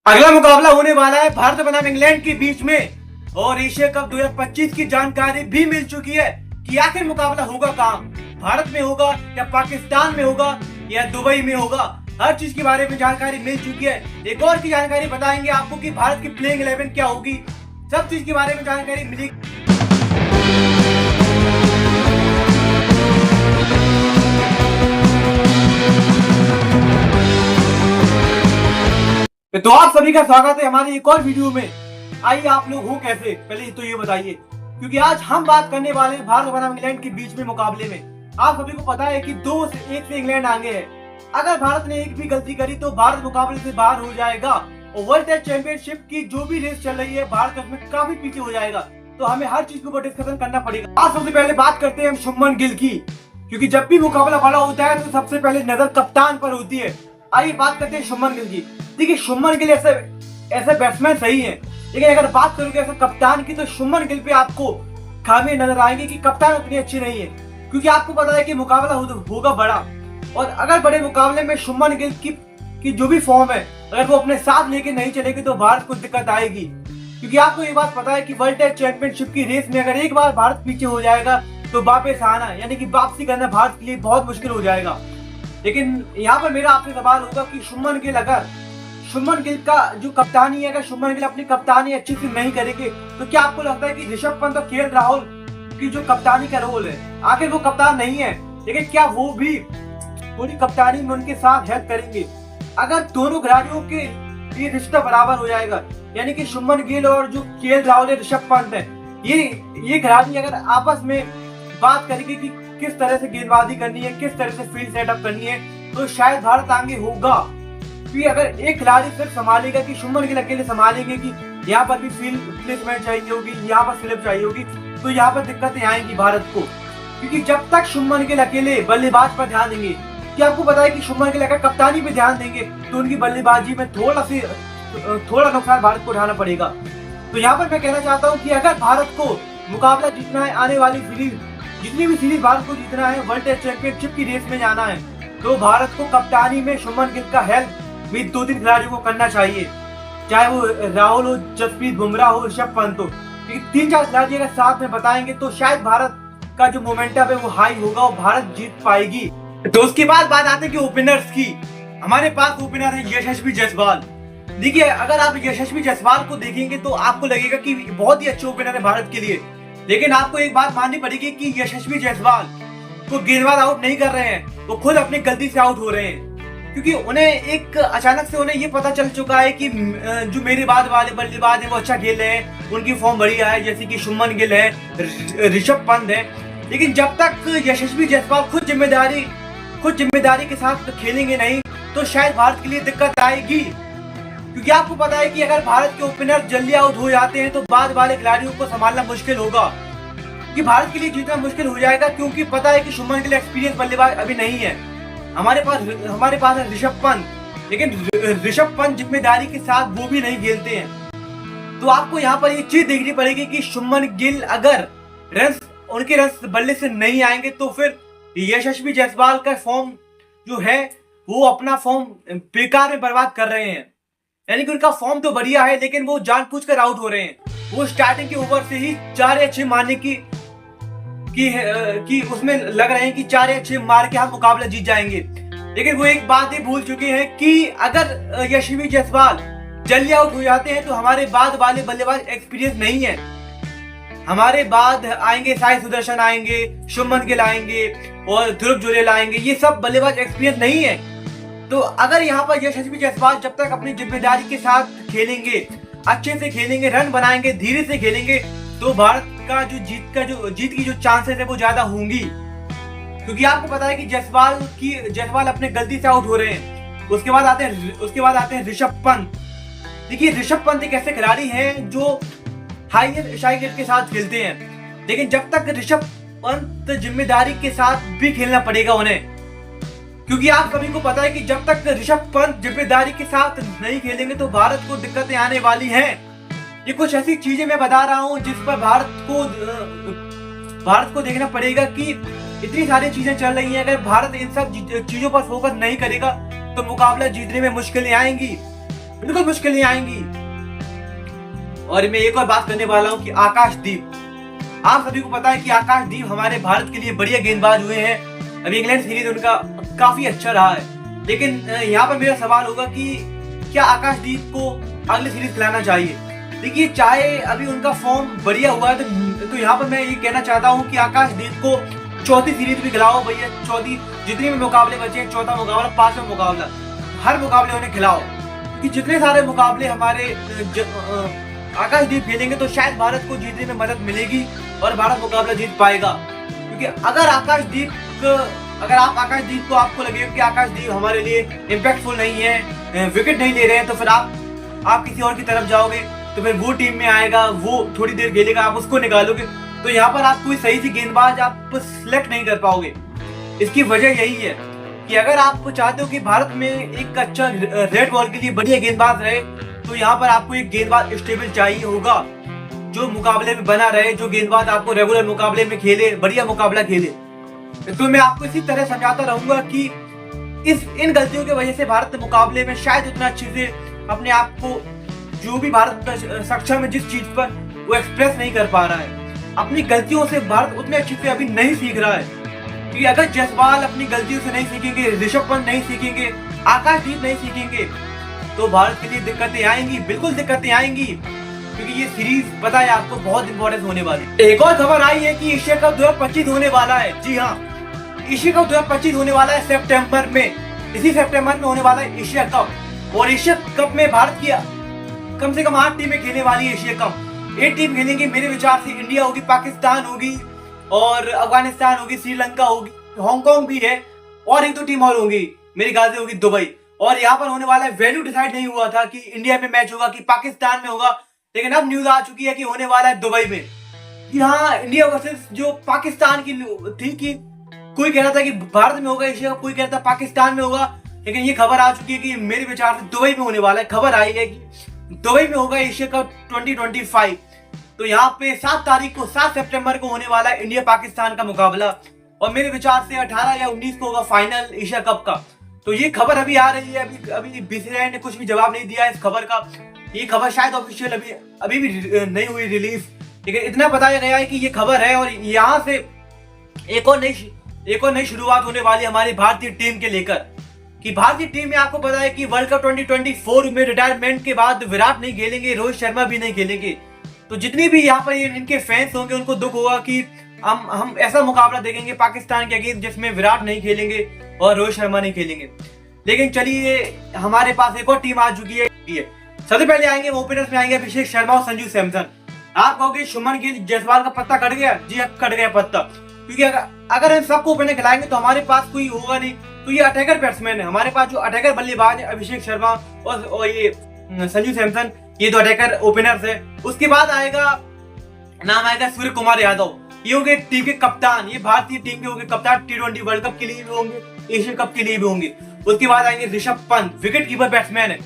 अगला मुकाबला होने वाला है भारत बनाम इंग्लैंड के बीच में और एशिया कप 2025 की जानकारी भी मिल चुकी है कि आखिर मुकाबला होगा कहां, भारत में होगा या पाकिस्तान में होगा या दुबई में होगा। हर चीज के बारे में जानकारी मिल चुकी है। एक और की जानकारी बताएंगे आपको कि भारत की प्लेइंग 11 क्या होगी, सब चीज के बारे में जानकारी मिली। तो आप सभी का स्वागत है हमारी एक और वीडियो में। आइए आप लोग हो कैसे, पहले तो ये बताइए, क्योंकि आज हम बात करने वाले हैं भारत बनाम इंग्लैंड के बीच में मुकाबले में। आप सभी को पता है कि 2-1 से इंग्लैंड आगे है। अगर भारत ने एक भी गलती करी तो भारत मुकाबले से बाहर हो जाएगा और वर्ल्ड टेस्ट चैंपियनशिप की जो भी रेस चल रही है भारत उसमें काफी पीछे हो जाएगा। तो हमें हर चीज के ऊपर डिस्कशन करना पड़ेगा। आज सबसे पहले बात करते हैं हम शुभमन गिल की, क्योंकि जब भी मुकाबला बड़ा होता है तो सबसे पहले नजर कप्तान पर होती है। आइए बात करते हैं शुभमन गिल की। देखिए शुभमन गिल ऐसे बैट्समैन सही है, लेकिन अगर बात करोगे ऐसे कप्तान की तो शुभमन गिल पे आपको खामी नजर आएंगी कि कप्तान उतनी अच्छी नहीं है, क्योंकि आपको पता है कि मुकाबला होगा बड़ा और अगर बड़े मुकाबले में शुभमन गिल की जो भी फॉर्म है अगर वो अपने साथ लेके नहीं चलेगी तो भारत को दिक्कत आएगी। क्योंकि आपको ये बात पता है कि वर्ल्ड टेस्ट चैंपियनशिप की रेस में अगर एक बार भारत पीछे हो जाएगा तो वापस आना यानी कि वापसी करना भारत के लिए बहुत मुश्किल हो जाएगा। लेकिन यहाँ पर मेरा आपसे सवाल होगा कि शुभमन गिल का जो कप्तानी है, अगर शुभमन गिल अपनी कप्तानी अच्छी से नहीं करेंगे तो क्या आपको लगता है कि ऋषभ पंत और केएल राहुल की जो कप्तानी का रोल है, आखिर वो कप्तान नहीं है, लेकिन क्या वो भी पूरी कप्तानी में उनके साथ हेल्प करेंगे? अगर दोनों खिलाड़ियों के ये रिश्ता बराबर हो जाएगा, यानी कि शुभमन गिल और जो केएल राहुल है, ऋषभ पंत है, ये खिलाड़ी अगर आपस में बात करेंगे कि किस तरह से गेंदबाजी करनी है, किस तरह से फील्ड सेटअप करनी है, तो शायद भारत आगे होगा। कि अगर एक खिलाड़ी सिर्फ संभालेगा कि शुभमन गिल अकेले संभालेंगे कि यहाँ पर भी फील्ड प्लेसमेंट चाहिए होगी, यहाँ पर स्लिप चाहिए होगी, तो यहाँ पर दिक्कतें आएंगी भारत को। क्योंकि जब तक शुभमन गिल अकेले बल्लेबाज पर ध्यान देंगे, कि आपको पता है कि शुभमन गिल अगर कप्तानी पे ध्यान देंगे तो उनकी बल्लेबाजी में थोड़ा नुकसान भारत को उठाना पड़ेगा। तो यहाँ पर मैं कहना चाहता हूँ कि अगर भारत को मुकाबला जीतना है, आने वाली सीरीज जितनी भी सीरीज भारत को जीतना है, वर्ल्ड टेस्ट चैंपियनशिप की रेस में जाना है, तो भारत को कप्तानी में शुभमन गिल का हेल्प भी 2-3 खिलाड़ियों को करना चाहिए, चाहे वो राहुल हो, जसप्रीत बुमराह हो, ऋषभ पंत हो। क्योंकि 3-4 खिलाड़ी अगर साथ में बताएंगे तो शायद भारत का जो मोमेंटम है वो हाई होगा और भारत जीत पाएगी। तो उसके बाद बात आते हैं कि ओपनर्स की। हमारे पास ओपनर है यशस्वी जायसवाल। देखिए अगर आप यशस्वी जायसवाल को देखेंगे तो आपको लगेगा कि बहुत ही अच्छे ओपनर है भारत के लिए, लेकिन आपको एक बात माननी पड़ेगी कि यशस्वी जायसवाल को गेंदबाज आउट नहीं कर रहे हैं, वो खुद अपनी गलती से आउट हो रहे हैं। क्योंकि उन्हें एक अचानक से उन्हें ये पता चल चुका है कि जो मेरे बाद वाले बल्लेबाज हैं वो अच्छा खेल रहे हैं, उनकी फॉर्म बढ़िया है, जैसे कि शुभमन गिल है, ऋषभ पंत है। लेकिन जब तक यशस्वी जायसवाल खुद जिम्मेदारी के साथ खेलेंगे नहीं तो शायद भारत के लिए दिक्कत आएगी। क्योंकि आपको पता है कि अगर भारत के ओपनर जल्दी आउट हो जाते हैं तो बाद वाले खिलाड़ियों को संभालना मुश्किल होगा, कि भारत के लिए जीतना मुश्किल हो जाएगा। क्योंकि पता है कि शुभमन गिल एक्सपीरियंस बल्लेबाज अभी नहीं है, हमारे पास है ऋषभ पंत, लेकिन ऋषभ पंत जिम्मेदारी के साथ वो भी नहीं खेलते हैं। तो आपको यहाँ पर ये चीज देखनी पड़ेगी कि शुभमन गिल अगर उनके रन्स बल्ले से नहीं आएंगे तो फिर यशस्वी जायसवाल का फॉर्म जो है वो अपना फॉर्म बेकार में बर्बाद कर रहे हैं। यानी कि उनका फॉर्म तो बढ़िया है लेकिन वो जानबूझकर आउट हो रहे हैं। वो स्टार्टिंग के ओवर से ही 4 या 6 मारने की उसमें लग रहे हैं कि 4 या 6 मार के हम मुकाबला जीत जाएंगे। लेकिन वो एक बात ही भूल चुके हैं कि अगर यशस्वी जायसवाल जल्दी आउट हो जाते हैं तो हमारे बाद वाले बल्लेबाज एक्सपीरियंस नहीं है। हमारे बाद आएंगे साई सुदर्शन आएंगे, शुभमन गिल आएंगे और ध्रुव जुरेल आएंगे, ये सब बल्लेबाज एक्सपीरियंस नहीं है। तो अगर यहाँ पर यशस्वी जायसवाल जब तक अपनी जिम्मेदारी के साथ खेलेंगे, अच्छे से खेलेंगे, रन बनाएंगे, धीरे से खेलेंगे, तो भारत का जो जीत की जो चांसेस है वो ज्यादा होंगी। क्योंकि आपको पता है कि जायसवाल अपने गलती से आउट हो रहे हैं। उसके बाद आते हैं ऋषभ पंत। देखिए ऋषभ पंत एक ऐसे खिलाड़ी हैं जो हाई शाई के साथ खेलते हैं, लेकिन जब तक ऋषभ पंत जिम्मेदारी के साथ भी खेलना पड़ेगा उन्हें। क्योंकि आप सभी को पता है कि जब तक ऋषभ पंत जिम्मेदारी के साथ नहीं खेलेंगे तो भारत को दिक्कतें आने वाली हैं। ये कुछ ऐसी चीजें मैं बता रहा हूं जिस पर भारत को देखना पड़ेगा कि इतनी सारी चीजें चल रही हैं। अगर भारत इन सब चीजों पर फोकस नहीं करेगा तो मुकाबला जीतने में मुश्किलें आएंगी। बिल्कुल मुश्किलें आएंगी। और मैं एक और बात करने वाला हूँ कि आकाशदीप, आप सभी को पता है कि आकाशदीप हमारे भारत के लिए बढ़िया गेंदबाज हुए हैं। अभी इंग्लैंड सीरीज उनका काफी अच्छा रहा है, लेकिन यहाँ पर मेरा सवाल होगा कि क्या आकाशदीप को अगली सीरीज खिलाना चाहिए। देखिए, चाहे अभी उनका फॉर्म बढ़िया हुआ है तो यहाँ पर मैं ये कहना चाहता हूँ कि आकाशदीप को चौथी सीरीज भी खिलाओ भैया। चौथी जितने भी मुकाबले बचे, चौथा मुकाबला, पांचवा मुकाबला, हर मुकाबले उन्हें खिलाओ, क्योंकि जितने सारे मुकाबले हमारे आकाशदीप खेलेंगे तो शायद भारत को जीतने में मदद मिलेगी और भारत मुकाबला जीत पाएगा। क्योंकि अगर आप आकाशदीप को आपको लगेगा कि आकाशदीप हमारे लिए इम्पैक्टफुल नहीं है, विकेट नहीं ले रहे हैं, तो फिर आप किसी और की तरफ जाओगे, तो फिर वो टीम में आएगा, वो थोड़ी देर खेलेगा, आप उसको निकालोगे, तो यहाँ पर आप कोई सही सी गेंदबाज आप सिलेक्ट नहीं कर पाओगे। इसकी वजह यही है कि अगर आप चाहते हो कि भारत में एक अच्छा रेड बॉल के लिए बढ़िया गेंदबाज रहे, तो यहाँ पर आपको एक गेंदबाज स्टेबल चाहिए होगा, जो मुकाबले में बना रहे, जो गेंदबाज आपको रेगुलर मुकाबले में खेले, बढ़िया मुकाबला खेले। तो मैं आपको इसी तरह समझाता रहूंगा कि इन गलतियों की वजह से भारत मुकाबले में शायद उतना अच्छे से अपने आप को, जो भी भारत सक्षम है जिस चीज पर, वो एक्सप्रेस नहीं कर पा रहा है। अपनी गलतियों से भारत उतने अच्छे से अभी नहीं सीख रहा है, क्योंकि अगर जायसवाल अपनी गलतियों से नहीं सीखेंगे, ऋषभ पंत नहीं सीखेंगे, आकाशदीप नहीं सीखेंगे, तो भारत के लिए दिक्कतें आएंगी, बिल्कुल दिक्कतें आएंगी, क्योंकि ये सीरीज पता है आपको बहुत इंपॉर्टेंट होने वाली है। एक और खबर आई है कि एशिया कप 2025 होने वाला है। जी हाँ, एशिया कप 2025 होने वाला है सितंबर में, इसी सितंबर में होने वाला है एशिया कप। और एशिया कप में भारत की कम से कम 8 टीमें खेलने वाली है। एशिया कप 8 टीम खेलेंगी मेरे विचार से। इंडिया होगी, पाकिस्तान होगी, और अफगानिस्तान होगी, श्रीलंका होगी, हांगकांग भी है, और 1-2 टीम और होगी, मेरी ख्याल से होगी दुबई। और यहाँ पर होने वाला है, वेन्यू डिसाइड नहीं हुआ था कि इंडिया में मैच होगा कि पाकिस्तान में होगा, लेकिन अब न्यूज आ चुकी है कि होने वाला है दुबई में। कि हाँ, इंडिया वर्सेस जो पाकिस्तान की थी, कि कोई कह रहा था कि भारत में होगा एशिया कप, कोई कह रहा था पाकिस्तान में होगा, लेकिन ये खबर आ चुकी है कि मेरे विचार से दुबई में होने वाला है। खबर आई है कि दुबई में होगा एशिया कप 2025। तो यहाँ पे 7 तारीख को, 7 सितंबर को होने वाला है इंडिया पाकिस्तान का मुकाबला, और मेरे विचार से 18 या 19 को होगा फाइनल एशिया कप का। तो ये खबर अभी आ रही है, अभी बीसीसीआई ने कुछ भी जवाब नहीं दिया इस खबर का। ये खबर शायद ऑफिशियल अभी भी नहीं हुई रिलीज, लेकिन इतना बताया गया है कि ये खबर है। और यहाँ से एक और नई शुरुआत होने वाली हमारी भारतीय टीम के लेकर, कि भारतीय टीम में आपको पता है कि वर्ल्ड कप 2024 में रिटायरमेंट के बाद विराट नहीं खेलेंगे, रोहित शर्मा भी नहीं खेलेंगे। तो जितनी भी यहाँ पर इनके फैंस होंगे उनको दुख होगा कि हम ऐसा मुकाबला देखेंगे पाकिस्तान के अगेंस्ट जिसमें विराट नहीं खेलेंगे और रोहित शर्मा नहीं खेलेंगे। लेकिन चलिए, हमारे पास एक और टीम आ चुकी है। सबसे पहले आएंगे ओपनर्स में, आएंगे अभिषेक शर्मा और संजू सैमसन। आप कहोगे शुभमन गिल, जायसवाल का पत्ता कट गया। जी हाँ, कट गया पत्ता, क्योंकि अगर हम सबको ओपनर खिलाएंगे तो हमारे पास कोई होगा नहीं। तो ये अटैकर बैट्समैन है, हमारे पास जो अटैकर बल्लेबाज है अभिषेक शर्मा और ये संजू सैमसन, ये 2 अटैकर ओपनर्स है। उसके बाद नाम आएगा सूर्य कुमार यादव। ये होंगे टीम के कप्तान, ये भारतीय टीम के होंगे कप्तान, T20 वर्ल्ड कप के लिए भी होंगे, एशिया कप के लिए भी होंगे। उसके बाद आएंगे Rishabh Pant, wicket keeper batsman है।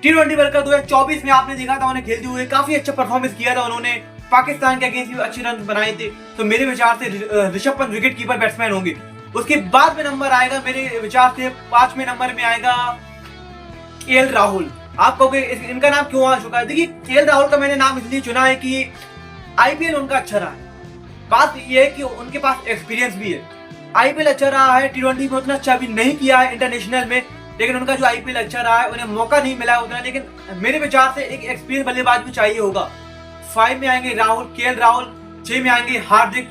T20 वर्ल्ड कप 2024 में आपने देखा था उन्हें खेलते हुए, काफी अच्छा परफॉर्मेंस किया था उन्होंने, पाकिस्तान के अगेंस्ट भी अच्छे रन बनाए थे। तो मेरे विचार से Rishabh Pant wicket keeper batsman होंगे। उसके बाद में नंबर आएगा, मेरे विचार से 5वें नंबर में आएगा KL राहुल। आप कहोगे इनका नाम क्यों आ चुका है? देखिए, KL राहुल का मैंने नाम इसलिए चुना है कि IPL उनका अच्छा रहा है। बात यह है कि उनके पास एक्सपीरियंस भी है, IPL अच्छा रहा है। T20 में उतना अच्छा भी नहीं किया है इंटरनेशनल में, लेकिन उनका जो IPL अच्छा रहा है, उन्हें मौका नहीं मिला उतना। लेकिन मेरे विचार से एक एक्सपीरियंस बल्लेबाज भी चाहिए होगा। 5 में आएंगे KL राहुल, 6 में आएंगे हार्दिक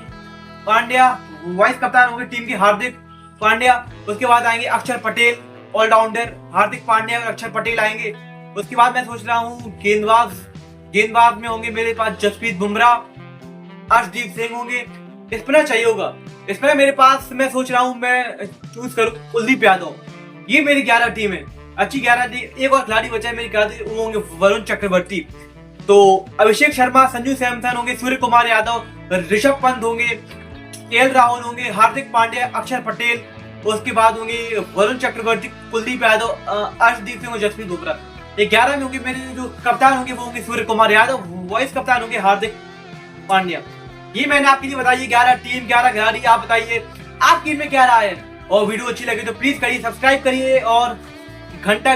पांड्या, वाइस कप्तान होंगे टीम के हार्दिक पांड्या। उसके बाद आएंगे अक्षर पटेल, ऑलराउंडर, हार्दिक पांड्या और अक्षर पटेल आएंगे। उसके बाद मैं सोच रहा हूँ गेंदबाज में होंगे मेरे पास जसप्रीत बुमराह, अर्शदीप सिंह होंगे। स्पिनर चाहिए होगा, स्पिनर मेरे पास मैं सोच रहा हूँ मैं चूज करूँ कुलदीप यादव। ये मेरी 11 टीम है, अच्छी 11 टीम। एक और खिलाड़ी बचा है मेरी ख्याल से, वो होंगे वरुण चक्रवर्ती। तो अभिषेक शर्मा, संजू सैमसन होंगे, सूर्य कुमार यादव, ऋषभ पंत होंगे, KL राहुल होंगे, हार्दिक पांड्या, अक्षर पटेल। उसके बाद होंगे वरुण चक्रवर्ती, कुलदीप यादव, अर्शदीप सिंह और जसप्रीत बुमराह। ये 11 में होंगे। मेरे जो कप्तान होंगे वो होंगे सूर्य कुमार यादव, वाइस कप्तान होंगे हार्दिक पांड्या। ये मैंने आपके लिए बताइए 11 टीम, 11 खिलाड़ी। आप बताइए आपकी टीम में क्या राय है, और वीडियो अच्छी लगी तो प्लीज करिए, सब्सक्राइब करिए और घंटा